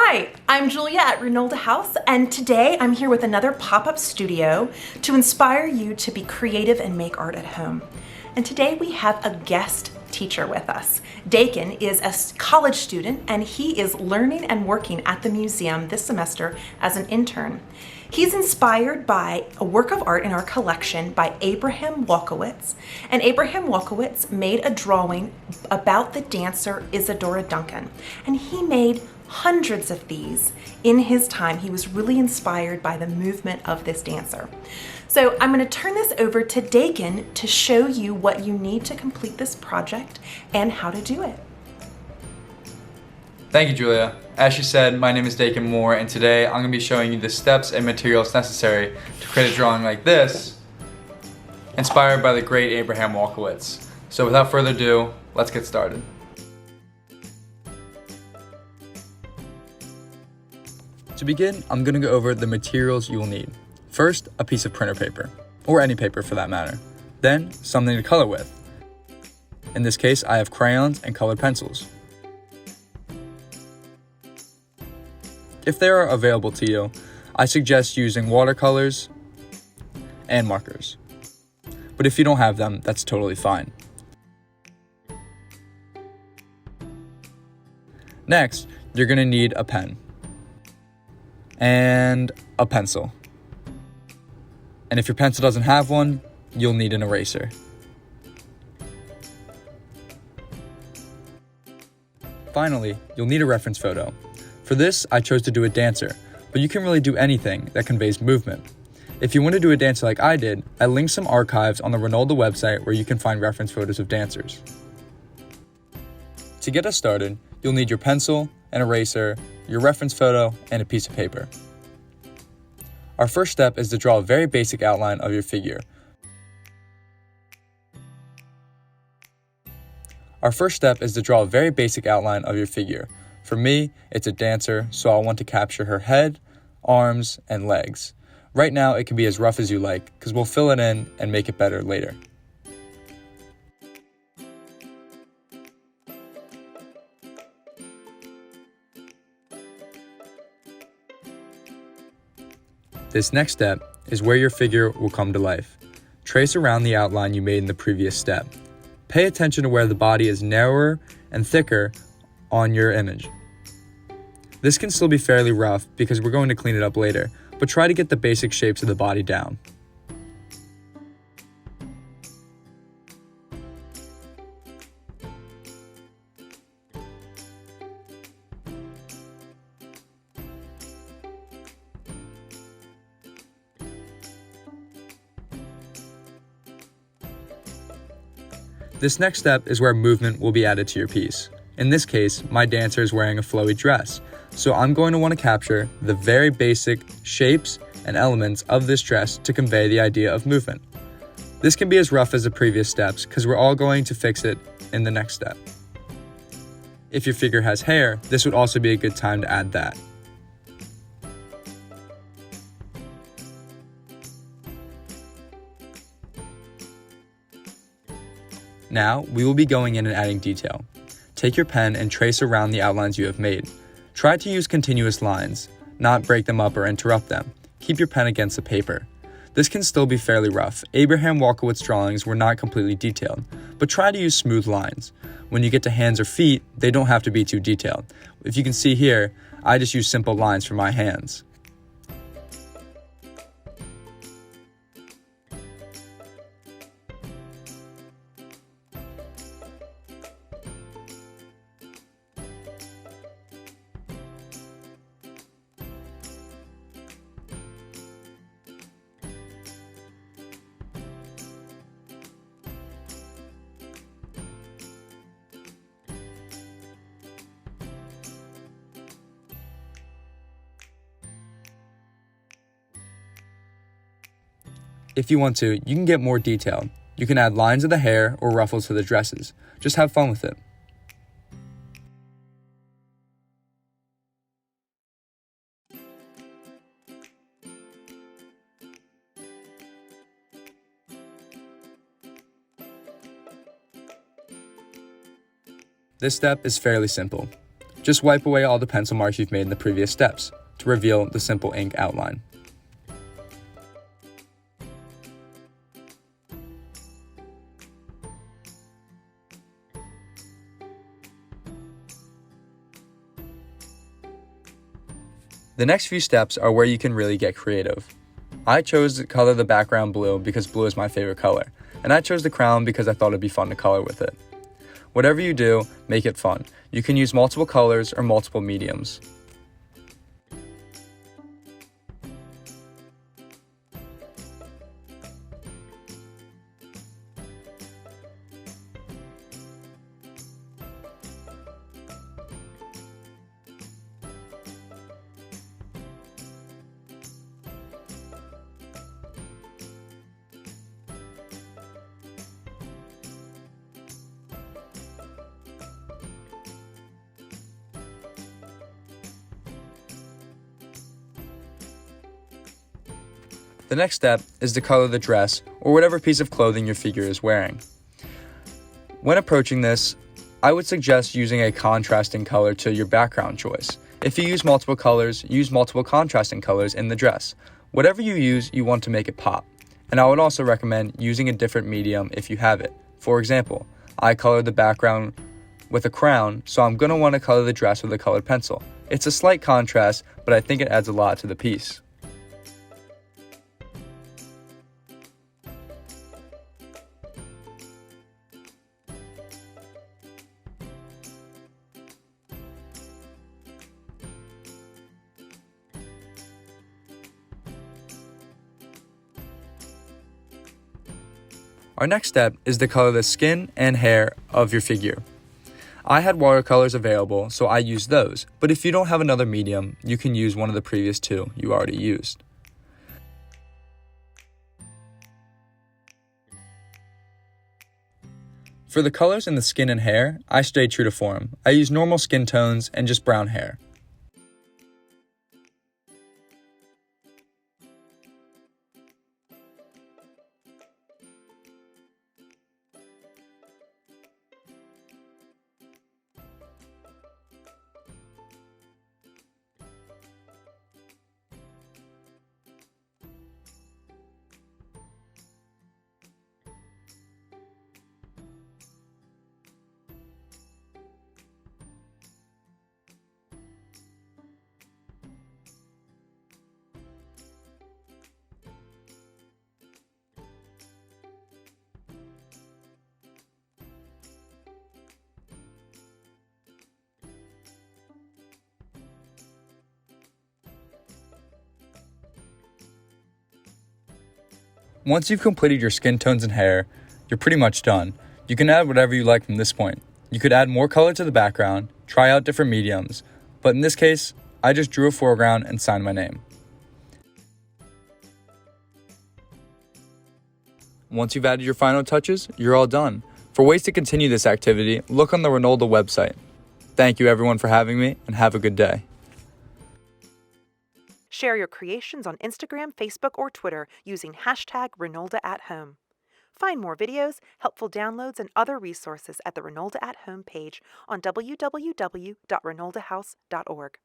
Hi, I'm Julia at Reynolda House, and today I'm here with another pop-up studio to inspire you to be creative and make art at home. And today we have a guest teacher with us. Dakin is a college student, and he is learning and working at the museum this semester as an intern. He's inspired by a work of art in our collection by Abraham Walkowitz. And Abraham Walkowitz made a drawing about the dancer Isadora Duncan. And he made hundreds of these in his time. He was really inspired by the movement of this dancer. So I'm going to turn this over to Dakin to show you what you need to complete this project and how to do it. Thank you, Julia. As she said, my name is Dakin Moore, and today I'm going to be showing you the steps and materials necessary to create a drawing like this, inspired by the great Abraham Walkowitz. So without further ado, let's get started. To begin, I'm going to go over the materials you will need. First, a piece of printer paper, or any paper for that matter. Then, something to color with. In this case, I have crayons and colored pencils. If they are available to you, I suggest using watercolors and markers. But if you don't have them, that's totally fine. Next, you're going to need a pen and a pencil. And if your pencil doesn't have one, you'll need an eraser. Finally, you'll need a reference photo. For this, I chose to do a dancer, but you can really do anything that conveys movement. If you want to do a dancer like I did, I linked some archives on the Reynolda website where you can find reference photos of dancers. To get us started, you'll need your pencil, an eraser, your reference photo, and a piece of paper. Our first step is to draw a very basic outline of your figure. For me, it's a dancer, so I'll want to capture her head, arms, and legs. Right now, it can be as rough as you like, because we'll fill it in and make it better later. This next step is where your figure will come to life. Trace around the outline you made in the previous step. Pay attention to where the body is narrower and thicker on your image. This can still be fairly rough because we're going to clean it up later, but try to get the basic shapes of the body down. This next step is where movement will be added to your piece. In this case, my dancer is wearing a flowy dress, so I'm going to want to capture the very basic shapes and elements of this dress to convey the idea of movement. This can be as rough as the previous steps because we're all going to fix it in the next step. If your figure has hair, this would also be a good time to add that. Now, we will be going in and adding detail. Take your pen and trace around the outlines you have made. Try to use continuous lines, not break them up or interrupt them. Keep your pen against the paper. This can still be fairly rough. Abraham Walkowitz drawings were not completely detailed, but try to use smooth lines. When you get to hands or feet, they don't have to be too detailed. If you can see here, I just use simple lines for my hands. If you want to, you can get more detailed. You can add lines of the hair or ruffles to the dresses. Just have fun with it. This step is fairly simple. Just wipe away all the pencil marks you've made in the previous steps to reveal the simple ink outline. The next few steps are where you can really get creative. I chose to color the background blue because blue is my favorite color, and I chose the crown because I thought it'd be fun to color with it. Whatever you do, make it fun. You can use multiple colors or multiple mediums. The next step is to color the dress or whatever piece of clothing your figure is wearing. When approaching this, I would suggest using a contrasting color to your background choice. If you use multiple colors, use multiple contrasting colors in the dress. Whatever you use, you want to make it pop. And I would also recommend using a different medium if you have it. For example, I colored the background with a crown, so I'm going to want to color the dress with a colored pencil. It's a slight contrast, but I think it adds a lot to the piece. Our next step is to color the skin and hair of your figure. I had watercolors available, so I used those, but if you don't have another medium, you can use one of the previous two you already used. For the colors in the skin and hair, I stayed true to form. I used normal skin tones and just brown hair. Once you've completed your skin tones and hair, you're pretty much done. You can add whatever you like from this point. You could add more color to the background, try out different mediums, but in this case, I just drew a foreground and signed my name. Once you've added your final touches, you're all done. For ways to continue this activity, look on the Reynolda website. Thank you everyone for having me, and have a good day. Share your creations on Instagram, Facebook, or Twitter using #ReynoldaAtHome. Find more videos, helpful downloads, and other resources at the Reynolda at Home page on www.reynoldahouse.org.